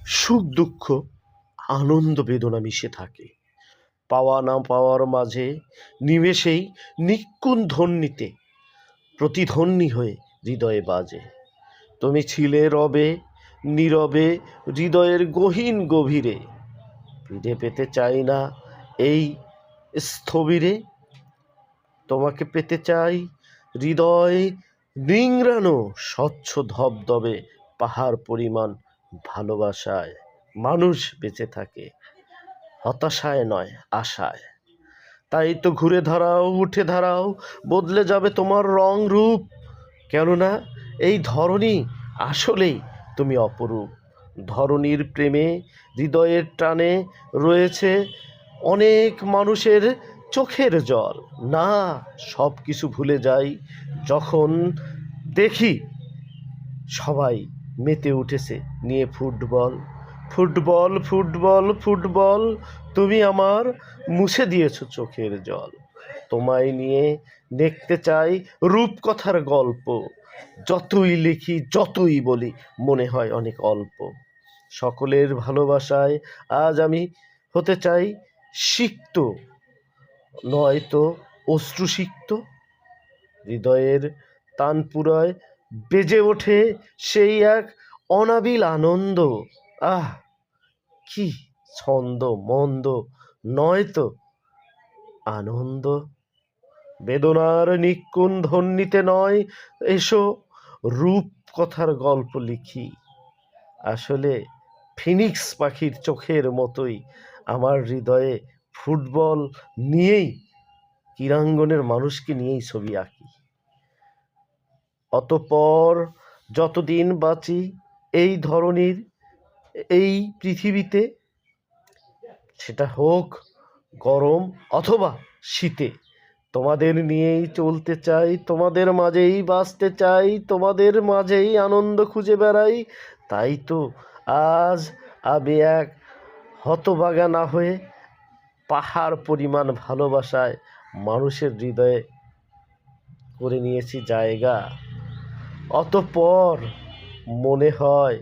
সুখ দুঃখ আনন্দ বেদনা মিশে থাকে। পাওয়া না পাওয়ার মাঝে নিমেষেই নিক্কুণ ধ্বনিতে প্রতিধ্বনি হয়ে হৃদয়ে বাজে। তুমি ছিলে রবে নীরবে হৃদয়ের গহীন গভীরে, ফিরে পেতে চাই না এই স্থবিরে। তোমাকে পেতে চাই হৃদয় নিংড়ানো স্বচ্ছ ধবধবে পাহাড় পরিমাণ ভালোবাসায়। মানুষ বেঁচে থাকে হতাশায় নয়, আশায়। তাই তো ঘুরে দাঁড়াও, উঠে দাঁড়াও, বদলে যাবে তোমার রং রূপ। কেননা এই ধরনী আসলেই তুমি অপরূপ। ধরনীর প্রেমে হৃদয়ের টানে রয়েছে অনেক মানুষের চোখের জল। না, সব কিছু ভুলে যাই যখন দেখি সবাই মেতে উঠেছে নিয়ে ফুটবল। ফুটবল ফুটবল ফুটবল, তুমি আমার মুছে দিয়েছো চোখের জল। তোমায় নিয়ে দেখতে চাই রূপকথার গল্প। যতই লিখি যতই বলি মনে হয় অনেক অল্প। সকলের ভালোবাসায় আজ আমি হতে চাই সিক্ত, নয়তো অশ্রুসিক্ত। হৃদয়ের তানপুরায় বেজে ওঠে সেই এক অনাবিল আনন্দ। আহ, কি ছন্দ মন্দ নয়তো আনন্দ। বেদনার নিক্কুণ ধ্বনিতে নয়, এসো রূপ কথার গল্প লিখি। আসলে ফিনিক্স পাখির চোখের মতোই আমার হৃদয়ে ফুটবল নিয়েই, ক্রীড়াঙ্গনের মানুষকে নিয়েই ছবি আঁকি। অতঃপর যতদিন বাঁচি এই ধরনের এই পৃথিবীতে, সেটা হোক গরম অথবা শীতে, তোমাদের নিয়েই চলতে চাই, তোমাদের মাঝেই বাঁচতে চাই, তোমাদের মাঝেই আনন্দ খুঁজে বেড়াই। তাই তো আজ আমি এক হতভাগা না হয়ে পাহাড় পরিমাণ ভালোবাসায় মানুষের হৃদয়ে করে নিয়েছি জায়গা। অতঃপর মনে হয়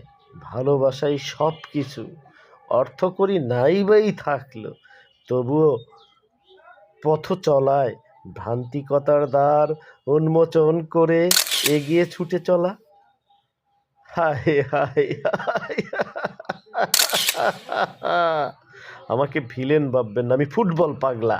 ভালোবাসাই সব কিছু। অর্থ করি নাই বাই থাকলো, তবুও পথ চলায় ভ্রান্তিকতার দ্বার উন্মোচন করে এগিয়ে ছুটে চলা। হায় হায় হায়, আমাকে ভিলেন ভাববেন না, আমি ফুটবল পাগলা।